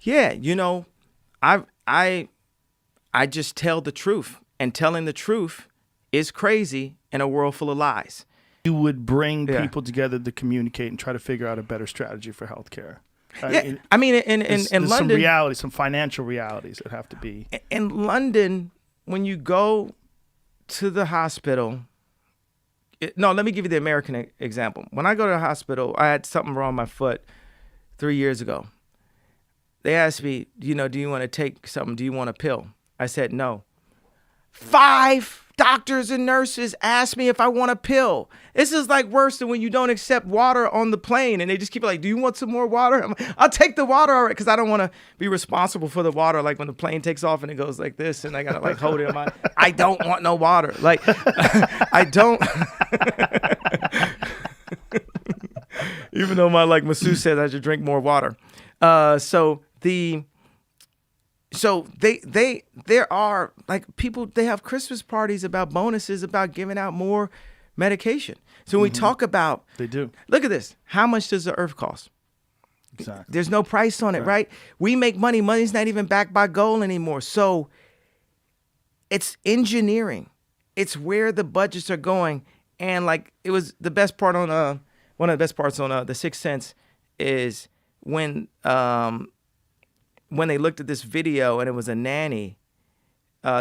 Yeah, I just tell the truth, and telling the truth is crazy in a world full of lies. You would bring Yeah. people together to communicate and try to figure out a better strategy for healthcare. Yeah, I mean, in there's London, some realities, some financial realities that have to be. in London, when you go to the hospital, no, let me give you the American example. When I go to the hospital, I had something wrong with my foot 3 years ago. They asked me, do you want to take something? Do you want a pill? I said no. 5 doctors and nurses asked me if I want a pill. This is like worse than when you don't accept water on the plane and they just keep like, do you want some more water? I'm like, I'll take the water already, because I don't want to be responsible for the water. Like when the plane takes off and it goes like this and I got to like hold it in my, I don't want no water. Like I don't. Even though my masseuse says I should drink more water. So there are like people, they have Christmas parties about bonuses, about giving out more medication. So when we talk about, They do. look at this. How much does the earth cost? Exactly. There's no price on it, right? We make money. Money's not even backed by gold anymore. So it's engineering. It's where the budgets are going. And like, it was the best part on, one of the best parts on The Sixth Sense is when they looked at this video and it was a nanny,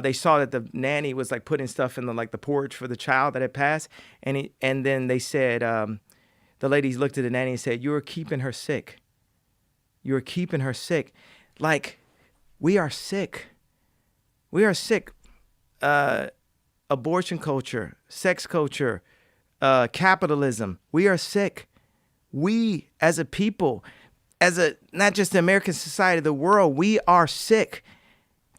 they saw that the nanny was like putting stuff in the porch for the child that had passed, and then they said, the ladies looked at the nanny and said, "You are keeping her sick. You are keeping her sick." Like, we are sick. We are sick. Abortion culture, sex culture, capitalism. We are sick. We as a people, not just the American society, the world, we are sick,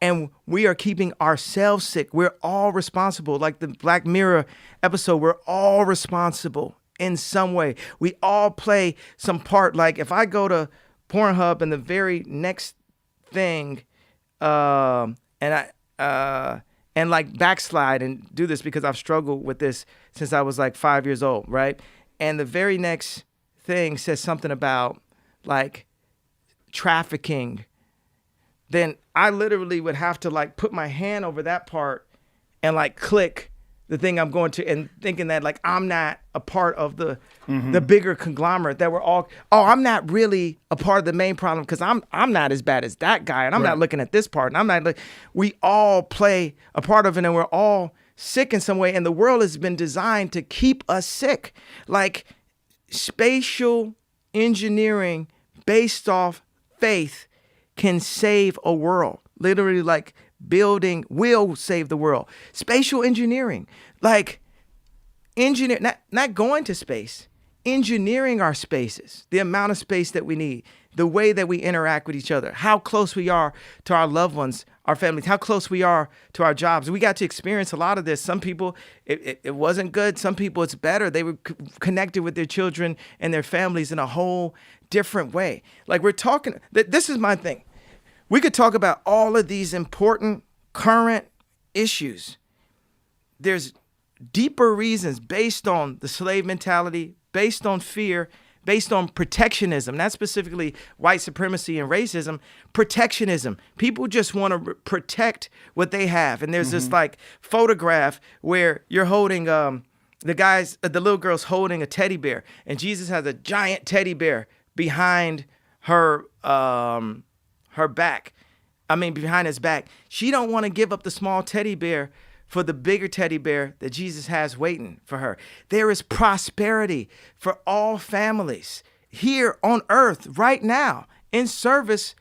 and we are keeping ourselves sick. We're all responsible. Like the Black Mirror episode, we're all responsible in some way. We all play some part. Like if I go to Pornhub and the very next thing, and like backslide and do this because I've struggled with this since I was like 5 years old, right? And the very next thing says something about like trafficking, then I literally would have to like put my hand over that part and like click the thing I'm going to, and thinking that like I'm not a part of the bigger conglomerate, that we're all, I'm not really a part of the main problem because I'm not as bad as that guy, and I'm not looking at this part, and I'm not like, we all play a part of it, and we're all sick in some way, and the world has been designed to keep us sick. Like spatial engineering based off faith can save a world. Literally, like building will save the world. Spatial engineering, like not going to space, engineering our spaces, the amount of space that we need, the way that we interact with each other, how close we are to our loved ones, our families, how close we are to our jobs. We got to experience a lot of this. Some people, it wasn't good. Some people, it's better. They were connected with their children and their families in a whole different way. Like we're talking, this is my thing. We could talk about all of these important current issues. There's deeper reasons based on the slave mentality, based on fear, based on protectionism, not specifically white supremacy and racism, protectionism. People just want to protect what they have. And there's this like photograph where you're holding, the little girl's holding a teddy bear, and Jesus has a giant teddy bear behind her back. Behind his back. She don't want to give up the small teddy bear for the bigger teddy bear that Jesus has waiting for her. There is prosperity for all families here on earth right now in service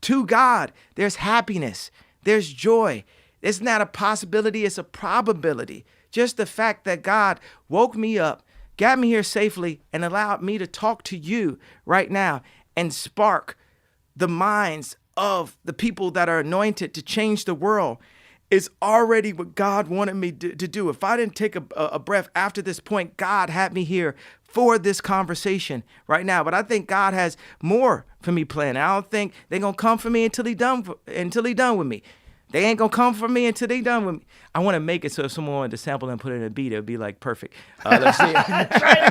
to God. There's happiness. There's joy. It's not a possibility. It's a probability. Just the fact that God woke me up, got me here safely, and allowed me to talk to you right now and spark the minds of the people that are anointed to change the world is already what God wanted me to do. If I didn't take a breath after this point, God had me here for this conversation right now. But I think God has more for me planned. I don't think they're going to come for me until he done with me. They ain't going to come for me until they done with me. I want to make it so if someone wanted to sample and put it in a beat, it would be like perfect. Let's see. Try it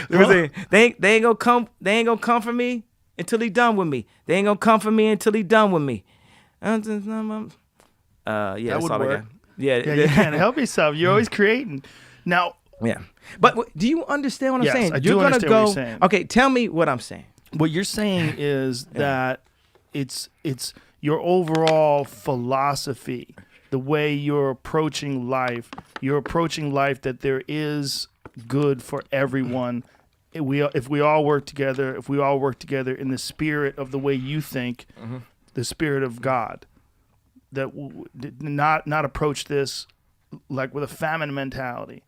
again. They ain't going to come for me until he done with me. They ain't gonna come for me until he done with me. Yeah, That that's would all I work. got. Yeah, Yeah, you can't help yourself. You're always creating. Now, yeah. But do you understand what I'm Yes, saying? I do understand what you're saying. Okay, tell me what I'm saying. what you're saying is that it's your overall philosophy, the way you're approaching life. You're approaching life that there is good for everyone. If we all work together, in the spirit of the way you think, the spirit of God, that not approach this like with a famine mentality,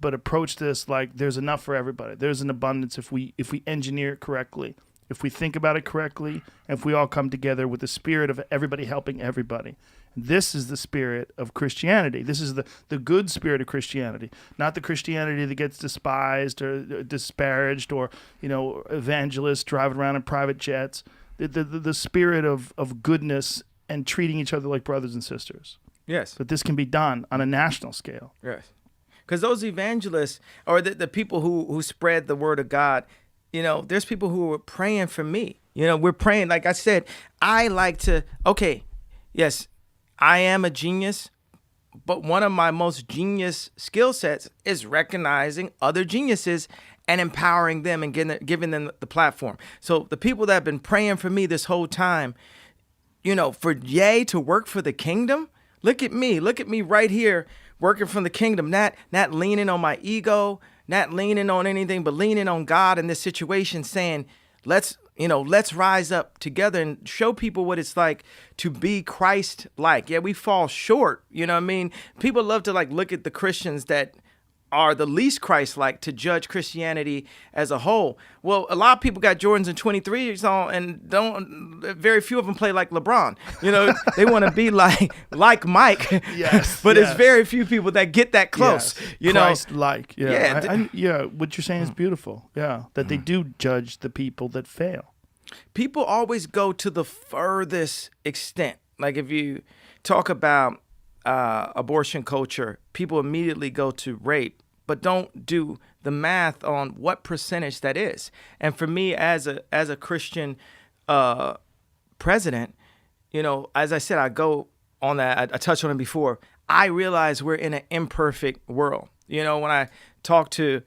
but approach this like there's enough for everybody. There's an abundance if we engineer it correctly, if we think about it correctly, and if we all come together with the spirit of everybody helping everybody. This is the spirit of Christianity. This is the good spirit of Christianity, not the Christianity that gets despised or disparaged, or evangelists driving around in private jets. The spirit of goodness and treating each other like brothers and sisters. Yes. That this can be done on a national scale. Yes. Because those evangelists or the people who spread the word of God, there's people who are praying for me. We're praying. Like I said, I like to, yes, I am a genius, but one of my most genius skill sets is recognizing other geniuses and empowering them and giving them the platform. So the people that have been praying for me this whole time, for Ye to work for the kingdom, look at me right here working from the kingdom, not leaning on my ego, not leaning on anything, but leaning on God in this situation, saying, let's rise up together and show people what it's like to be Christ-like. Yeah, we fall short. You know what I mean? People love to look at the Christians that are the least Christ-like to judge Christianity as a whole. Well, a lot of people got Jordans and 23s on and very few of them play like LeBron. They want to be like Mike. Yes. But yes. It's very few people that get that close. Yes. Christ-like. Yeah. Yeah. What you're saying is beautiful. Yeah. That they do judge the people that fail. People always go to the furthest extent. Like if you talk about abortion culture, people immediately go to rape, but don't do the math on what percentage that is. And for me, as a Christian president, as I said, I go on that. I touched on it before. I realize we're in an imperfect world. When I talk to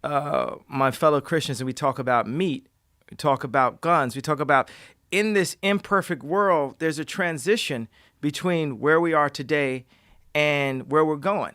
my fellow Christians and we talk about meat, we talk about guns, we talk about in this imperfect world, there's a transition between where we are today and where we're going.